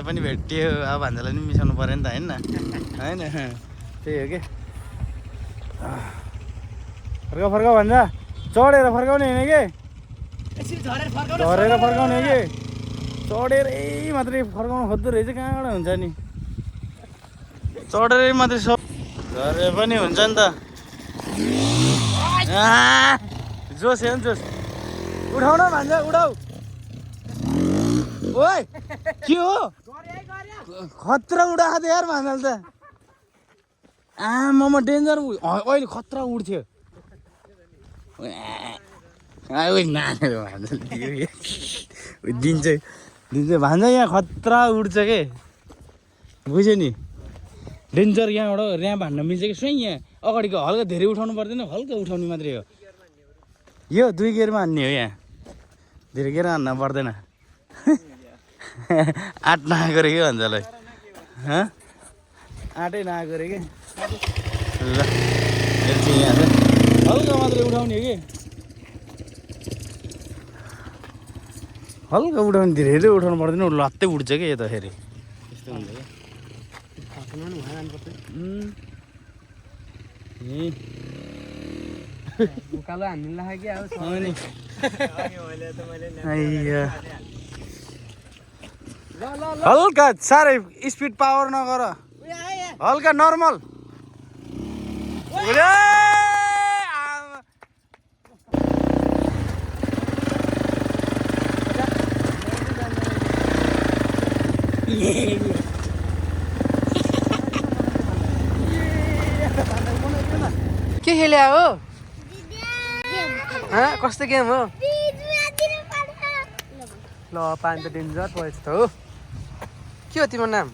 भान्जालाई पनि भेटियो अब भान्जालाई पनि मिसाउनु पऱ्यो नि त होइन त्यही हो कि फर्काउ भान्जा चढेर फर्काउने होइन कि झरेर फर्काउने कि चढेरै मात्रै फर्काउनु खोज्दो रहेछ कहाँबाट हुन्छ नि चढेरै मात्रै सब झरेर पनि हुन्छ नि त जोस हेर्नु जोस उठाउ न भान्जा उठाउ ओइ के हो खतरा उडाएको थियो यार भान्जाले त आमामा डेन्जर अहिले खतरा उड्थ्यो दिन्छ भान्जा यहाँ खतरा उड्छ के बुझ्यो नि डेन्जर यहाँबाट यहाँ भान्न मिल्छ कि स्वयं यहाँ अगाडिको हल्का धेरै उठाउनु पर्दैन हल्का उठाउने मात्रै हो यो 2 गियरमा हान्ने हो यहाँ धेरै गियर हान्न पर्दैन आँट नआएको रे कि भान्जालाई आँटै नआएको रे कि ल यहाँ हल्का मात्रै उठाउने हो कि हल्का उठाउने धेरै उठाउनु पर्दैन लत्तै उठ्छ कि यो त फेरि त्यस्तो हुन्छ कि उकालो हान्नु लाग्यो हल्का साह्रै स्पिड पावर नगर हल्का नर्मल के खेल्या हो कस्तो गेम हो ल पानी त डेन्जर परेछ त हो के हो तिम्रो नाम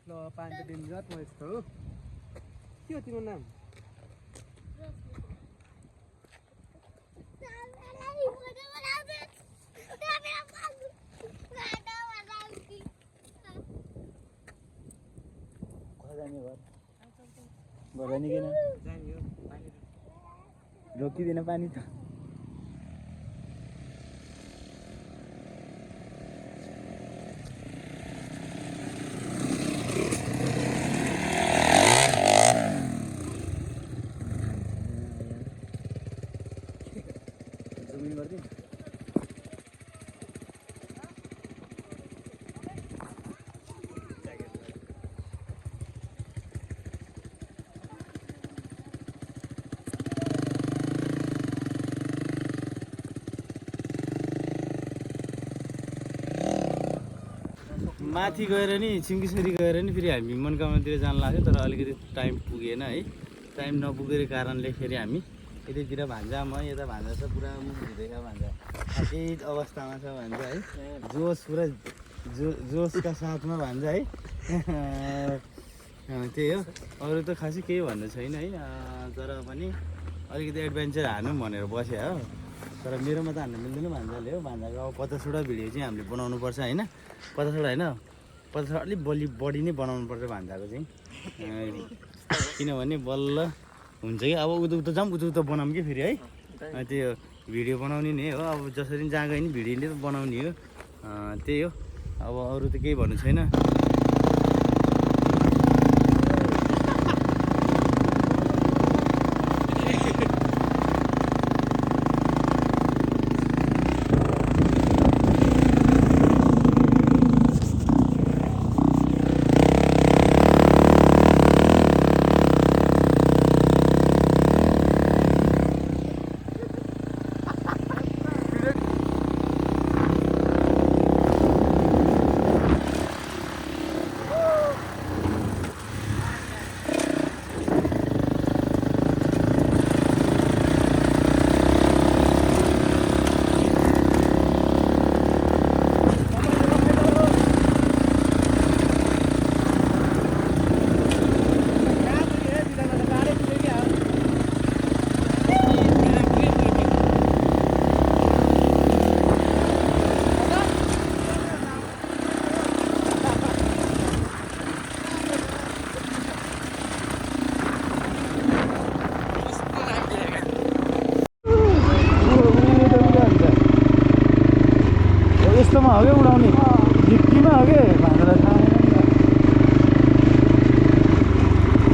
ल पानी त डेन्जर परेछ त हो के हो तिम्रो नाम रोकिदिन पानी त माथि गएर नि छिङ्किसरी गएर नि फेरि हामी मनकामनातिर जान लाग्यो तर अलिकति टाइम पुगेन है टाइम नपुगेको कारणले फेरि हामी यतैतिर भान्जा म यता भान्जा छ पुरा मुख हुँदैछ भान्जा केही अवस्थामा छ भान्जा है जोस पुरा जोसका साथमा भान्जा है त्यही हो अरू त खासै केही भन्नु छैन है तर पनि अलिकति एडभेन्चर हार्नु भनेर बस्यो हो तर मेरोमा त हान्न मिल्दैन भान्जाले हो भान्जाको अब 50वटा भिडियो चाहिँ हामीले बनाउनुपर्छ होइन 50वटा होइन 50वटा अलिक बढी नै बनाउनुपर्छ भान्जाको चाहिँ किनभने बल्ल हुन्छ कि अब उता जाऊँ उता बनाऊँ कि फेरि है त्यो भिडियो बनाउने नै हो अब जसरी जहाँ गयो नि भिडियो नै बनाउने हो त्यही हो अब अरू त केही भन्नु छैन ढिक्कीमा हो कि भाँडालाई थाहा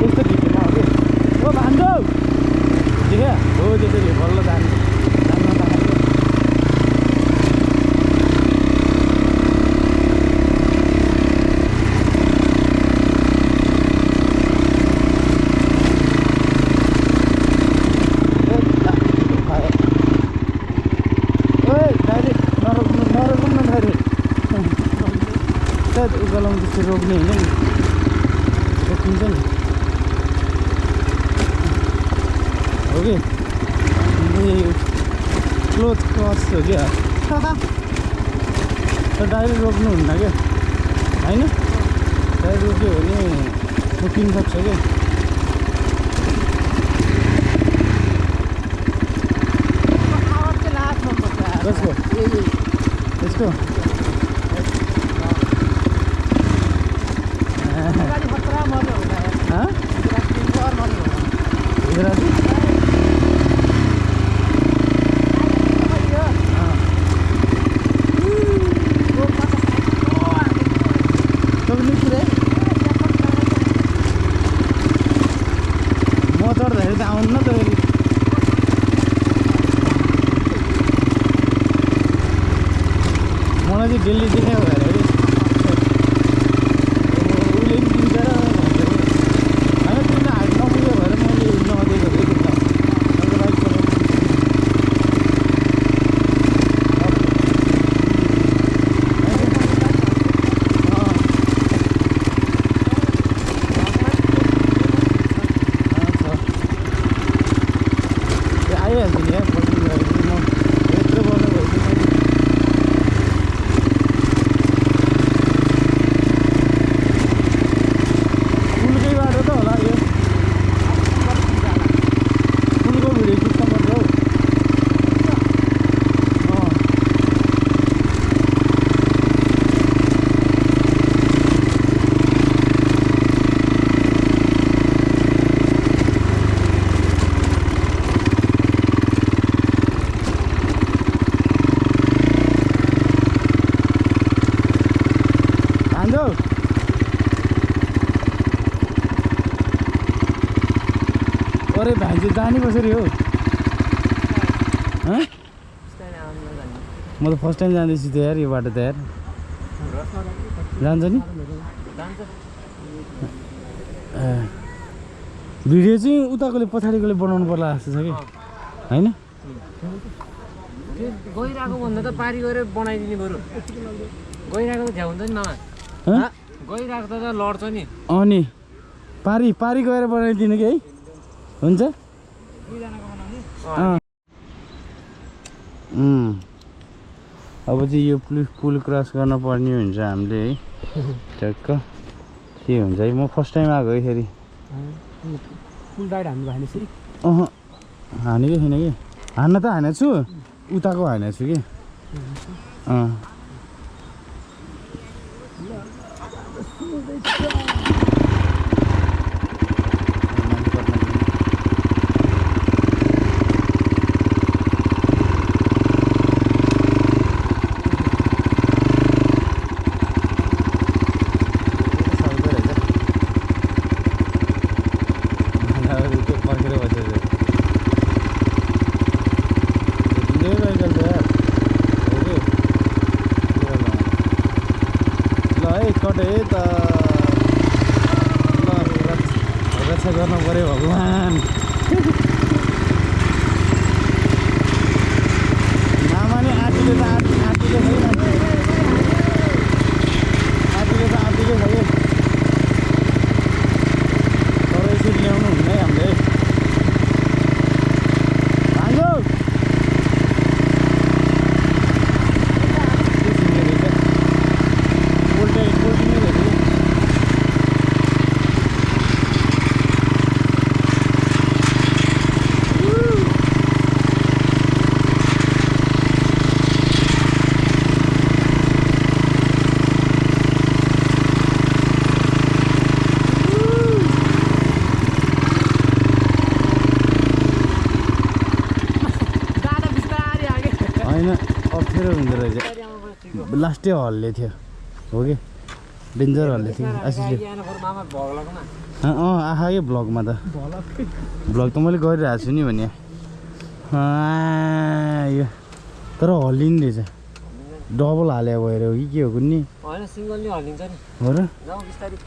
यस्तो ढिक्कीमा हो कि ओ भान्जो देखा हो त्यसरी बल्ल जान्छ गलाउनु त्यस्तो रोक्ने होइन नि रोकिन्छ नि हो कि क्लोथ क्रस हो क्या डाइरेक्ट रोक्नुहुन्न क्या होइन डाइरेक्ट रोक्यो भने ठोकिन सक्छ क्या त्यसको त्यसको मलाई चाहिँ डेली देखायो भएर उसले पनि दिन्छ र होइन तिमीले हाइट नपुग्यो भएर मैले नदिएको आइहाल्छ नि यहाँ यत्रो गर्नु भयो अरे भाइजी जाने कसरी हो म त फर्स्ट टाइम जाँदैछु त यार यो बाटो त यार जान्छ नि भिडियो चाहिँ उताकोले पछाडिकोले बनाउनु पर्ला जस्तो छ कि होइन गइरहेको भन्दा त पारी गएर बनाइदिने बरु गइरहेको त झ्याउ हुन्छ नि मामा गइरहेको त लड्छ नि अनि पारी पारी गएर बनाइदिनु कि है हुन्छ अब चाहिँ यो पुल क्रस गर्न पर्ने हुन्छ हामीले है टक्क के हुन्छ है म फर्स्ट टाइम आएको है फेरि पुल राइड हान्नु भएन फेरि हानेकै छैन कि हान्न त हानेको छु उताको हानेको छु कि रक्षा गर्नु पर्यो भगवान् मामाले आँटीले त आँटीले छैन आँटीले त आँटीले भयो तर यसरी ल्याउनु हुन्न है हामीले भान्जो लास्टै हल्ले थियो हो कि डेन्जर हल्ले थियो आशिषले आखा के भ्लगमा त भ्लग त मैले गरिरहेको छु नि भने यो तर हल्लिने रहेछ डबल हाले भएर हो कि के हो कुन्नी होइन सिङ्गलले हल्लिन्छ नि हो र जाउँ बिस्तारै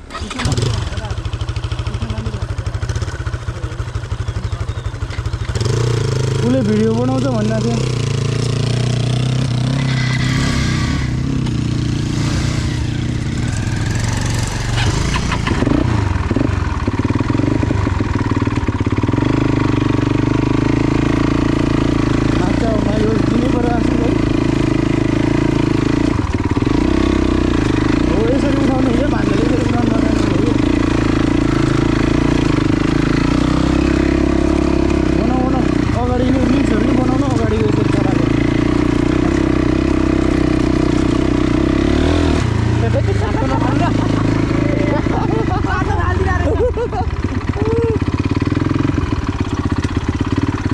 उसले भिडियो बनाउँछ भन्दा थियो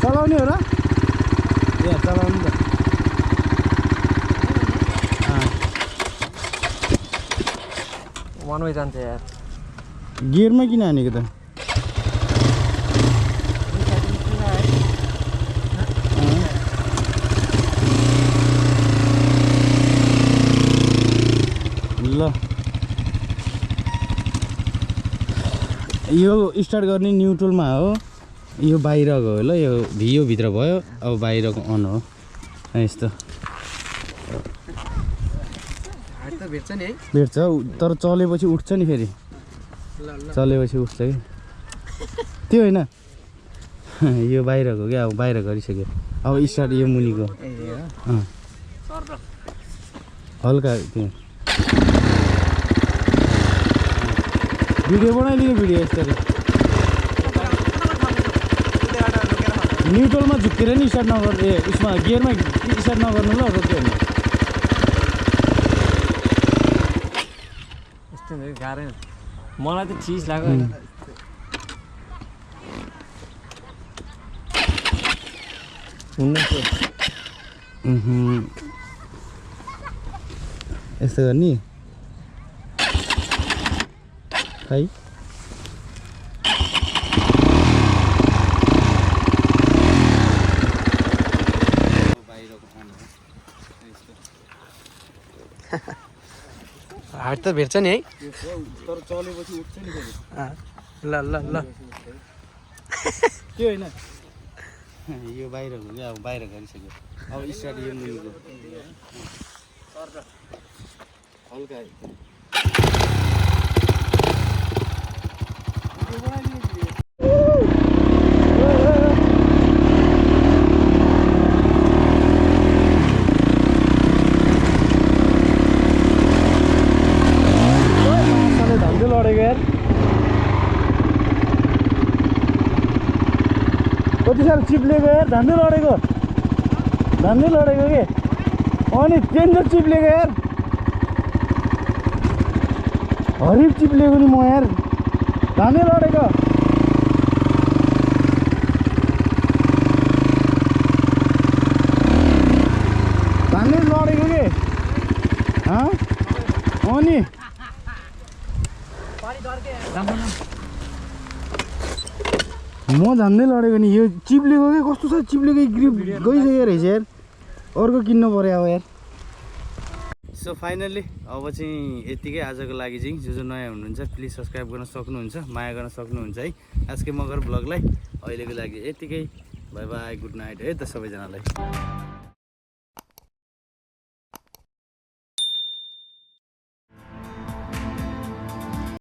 चलाउने हो र ए चलाउनु त वान वे जान्छ यार गियरमा किन हानेको त ल यो स्टार्ट गर्ने न्युट्रलमा हो यो बाहिरको हो ल यो भित्र भयो अब बाहिरको अन हो यस्तो भेट्छ नि है भेट्छ तर चलेपछि उठ्छ नि फेरि चलेपछि उठ्छ कि त्यो होइन यो बाहिरको क्या अब बाहिर गरिसक्यो अब स्टार्ट यो मुनिको हल्का त्यो भिडियो बनाइदियो भिडियो यस्तरी न्युट्रलमा झुक्केर नि स्टार्ट नगर ए उसमा गियरमा स्टार्ट नगर्नु ल रोक्यो भने यस्तो गाह्रो मलाई त चिज लाग्यो यस्तो गर्ने खै हाट त भेट्छ नि है तर चलेपछि उठ्छ नि फेरि ल ल ल त्यो होइन यो बाहिरको क्या अब बाहिर गरिसक्यो अब स्टार्ट यो मुनिको हल्का लडेको यार कति साह्रो चिप्लेको यार धान्दै लडेको के अनि डेन्जर चिप्लेको यार हरिफ चिप्लेको नि म यार धान्दै लडेको के अनि म झन्डै लडेको नि यो चिप्लेको क्या कस्तो छ चिप्लेको ग्रिप गइसक्यो रहेछ यार अर्को किन्नु पर्यो अब यार सो फाइनल्ली अब चाहिँ यतिकै आजको लागि चाहिँ जो नयाँ हुनुहुन्छ प्लिज सब्सक्राइब गर्न सक्नुहुन्छ माया गर्न सक्नुहुन्छ है आजकै मगर ब्लगलाई अहिलेको लागि यतिकै बाई बाई गुड नाइट है त सबैजनालाई